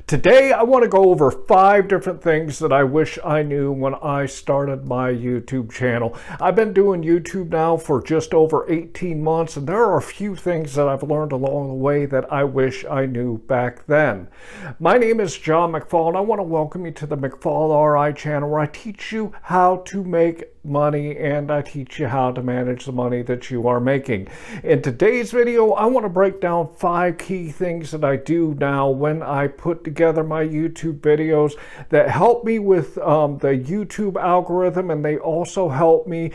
Today, I want to go over 5 different things that I wish I knew when I started my YouTube channel. I've been doing YouTube now for just over 18 months, and there are a few things that I've learned along the way that I wish I knew back then. My name is John McFall, and I want to welcome you to the McFallRI channel, where I teach you how to make money and I teach you how to manage the money that you are making. In today's video, I want to break down 5 key things that I do now when I put together my YouTube videos that help me with the YouTube algorithm, and they also help me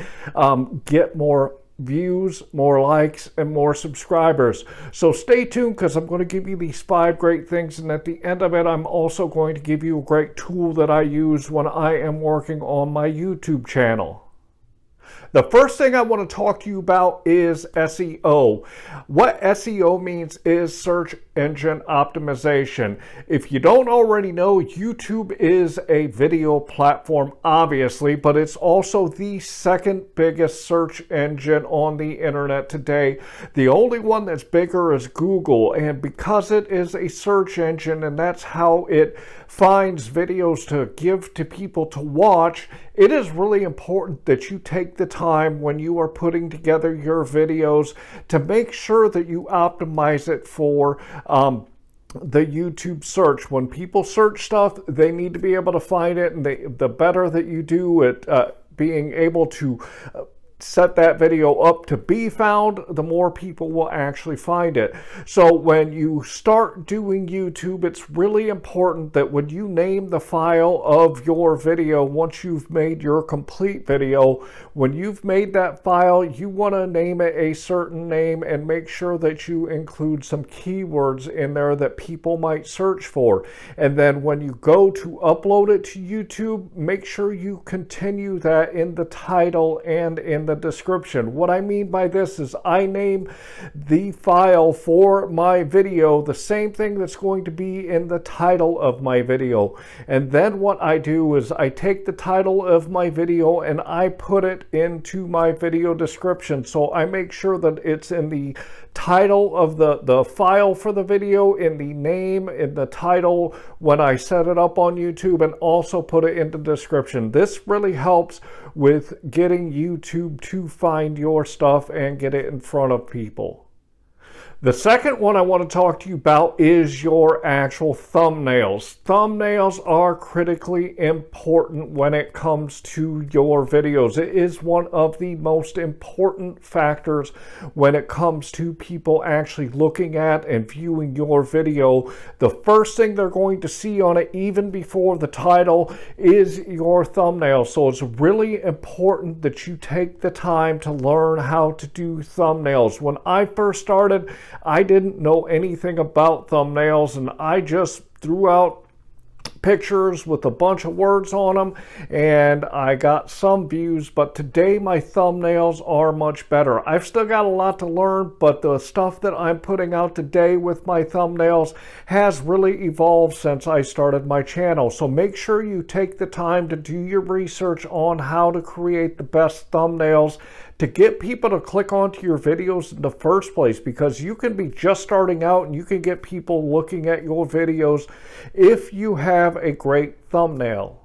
get more views, more likes, and more subscribers. So stay tuned, because I'm going to give you these 5 great things, and at the end of it, I'm also going to give you a great tool that I use when I am working on my YouTube channel. The first thing I want to talk to you about is SEO. What SEO means is search engine optimization. If you don't already know, YouTube is a video platform, obviously, but it's also the second biggest search engine on the internet today. The only one that's bigger is Google, and because it is a search engine and that's how it finds videos to give to people to watch, it is really important that you take the time when you are putting together your videos to make sure that you optimize it for the YouTube search. When people search stuff, they need to be able to find it, and the better that you do at being able to set that video up to be found, the more people will actually find it. So when you start doing YouTube, it's really important that when you name the file of your video, once you've made your complete video, when you've made that file, you want to name it a certain name and make sure that you include some keywords in there that people might search for. And then when you go to upload it to YouTube, make sure you continue that in the title and in the description. What I mean by this is I name the file for my video the same thing that's going to be in the title of my video. And then what I do is I take the title of my video and I put it into my video description. So I make sure that it's in the title of the file for the video, in the name, in the title when I set it up on YouTube, and also put it in the description. This really helps with getting YouTube to find your stuff and get it in front of people. The second one I want to talk to you about is your actual thumbnails. Thumbnails are critically important when it comes to your videos. It is one of the most important factors when it comes to people actually looking at and viewing your video. The first thing they're going to see on it, even before the title, is your thumbnail. So it's really important that you take the time to learn how to do thumbnails. When I first started, I didn't know anything about thumbnails, and I just threw out pictures with a bunch of words on them, and I got some views. But today my thumbnails are much better. I've still got a lot to learn, but the stuff that I'm putting out today with my thumbnails has really evolved since I started my channel. So make sure you take the time to do your research on how to create the best thumbnails to get people to click onto your videos in the first place, because you can be just starting out and you can get people looking at your videos if you have a great thumbnail.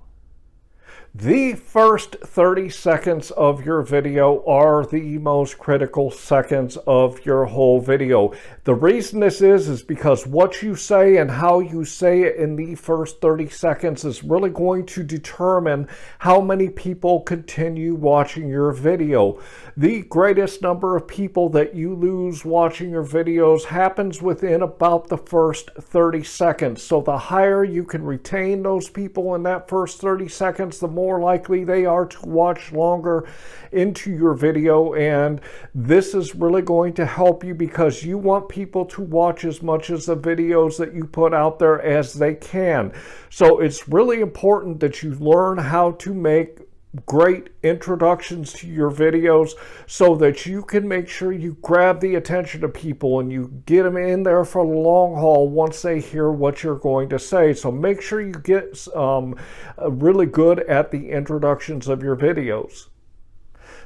The first 30 seconds of your video are the most critical seconds of your whole video. The reason this is because what you say and how you say it in the first 30 seconds is really going to determine how many people continue watching your video. The greatest number of people that you lose watching your videos happens within about the first 30 seconds. So the higher you can retain those people in that first 30 seconds, the more likely they are to watch longer into your video. And this is really going to help you, because you want people to watch as much as the videos that you put out there as they can. So it's really important that you learn how to make great introductions to your videos so that you can make sure you grab the attention of people and you get them in there for the long haul once they hear what you're going to say. So make sure you get really good at the introductions of your videos.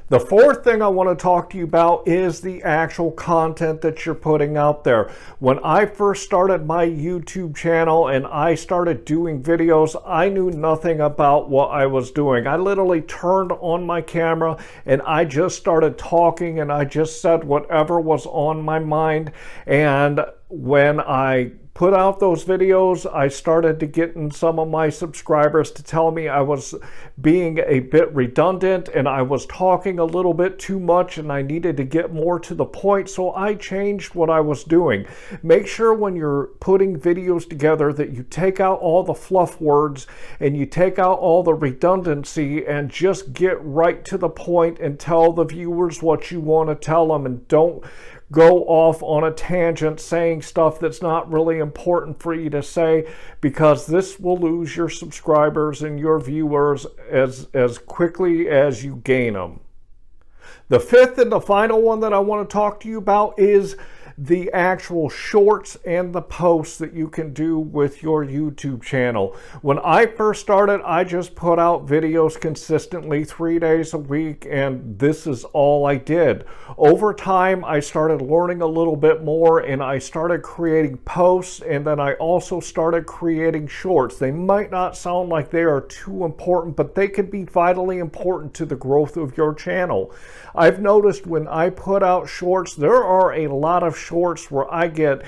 The fourth thing I want to talk to you about is the actual content that you're putting out there. When I first started my YouTube channel and I started doing videos, I knew nothing about what I was doing. I literally turned on my camera and I just started talking and I just said whatever was on my mind. And when I put out those videos, I started to get in some of my subscribers to tell me I was being a bit redundant and I was talking a little bit too much and I needed to get more to the point, so I changed what I was doing. Make sure when you're putting videos together that you take out all the fluff words and you take out all the redundancy and just get right to the point and tell the viewers what you want to tell them, and don't go off on a tangent saying stuff that's not really important for you to say, because this will lose your subscribers and your viewers as quickly as you gain them. The fifth and the final one that I want to talk to you about is the actual shorts and the posts that you can do with your YouTube channel. When I first started, I just put out videos consistently 3 days a week, and this is all I did. Over time, I started learning a little bit more and I started creating posts, and then I also started creating shorts. They might not sound like they are too important, but they can be vitally important to the growth of your channel. I've noticed when I put out shorts, there are a lot of shorts where I get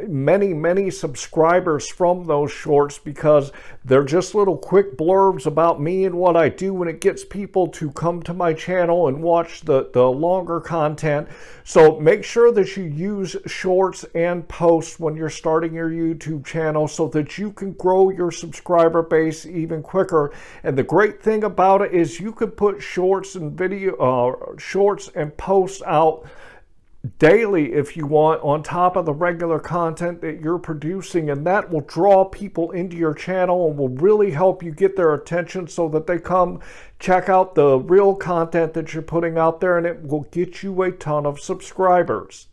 many subscribers from those shorts because they're just little quick blurbs about me and what I do, and it gets people to come to my channel and watch the longer content. So make sure that you use shorts and posts when you're starting your YouTube channel so that you can grow your subscriber base even quicker. And the great thing about it is you can put shorts and shorts and posts out daily if you want, on top of the regular content that you're producing, and that will draw people into your channel and will really help you get their attention so that they come check out the real content that you're putting out there, and it will get you a ton of subscribers.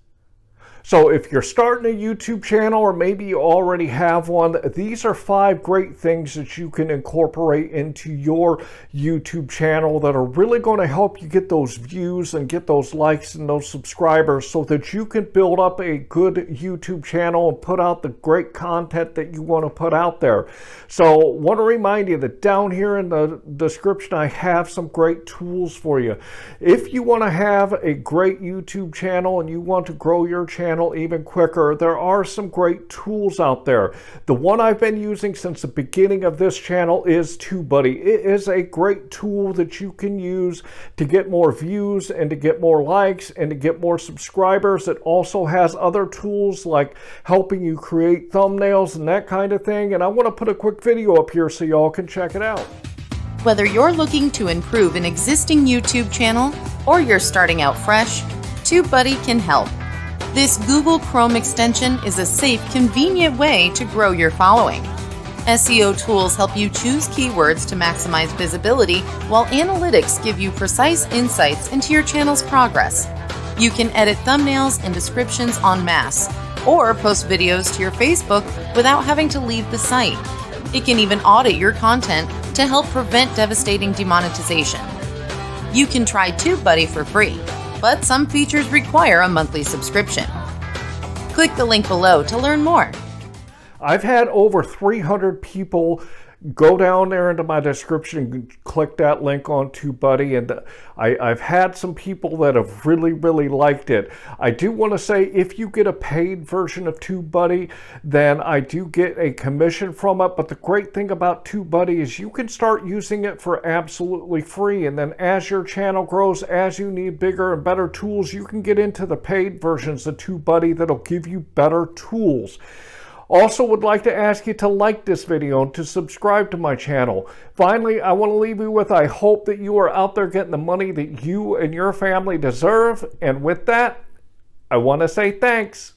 So if you're starting a YouTube channel, or maybe you already have one, these are 5 great things that you can incorporate into your YouTube channel that are really going to help you get those views and get those likes and those subscribers so that you can build up a good YouTube channel and put out the great content that you want to put out there. So I want to remind you that down here in the description, I have some great tools for you. If you want to have a great YouTube channel and you want to grow your channel even quicker, there are some great tools out there. The one I've been using since the beginning of this channel is TubeBuddy. It is a great tool that you can use to get more views and to get more likes and to get more subscribers. It also has other tools like helping you create thumbnails and that kind of thing, and I want to put a quick video up here so y'all can check it out. Whether you're looking to improve an existing YouTube channel or you're starting out fresh, TubeBuddy can help. This Google Chrome extension is a safe, convenient way to grow your following. SEO tools help you choose keywords to maximize visibility, while analytics give you precise insights into your channel's progress. You can edit thumbnails and descriptions en masse, or post videos to your Facebook without having to leave the site. It can even audit your content to help prevent devastating demonetization. You can try TubeBuddy for free, but some features require a monthly subscription. Click the link below to learn more. I've had over 300 people go down there into my description and click that link on TubeBuddy, and I've had some people that have really liked it. I do want to say, if you get a paid version of TubeBuddy, then I do get a commission from it, but the great thing about TubeBuddy is you can start using it for absolutely free, and then as your channel grows, as you need bigger and better tools, you can get into the paid versions of TubeBuddy that'll give you better tools. Also would like to ask you to like this video and to subscribe to my channel. Finally, I want to leave you with, I hope that you are out there getting the money that you and your family deserve. And with that, I want to say thanks.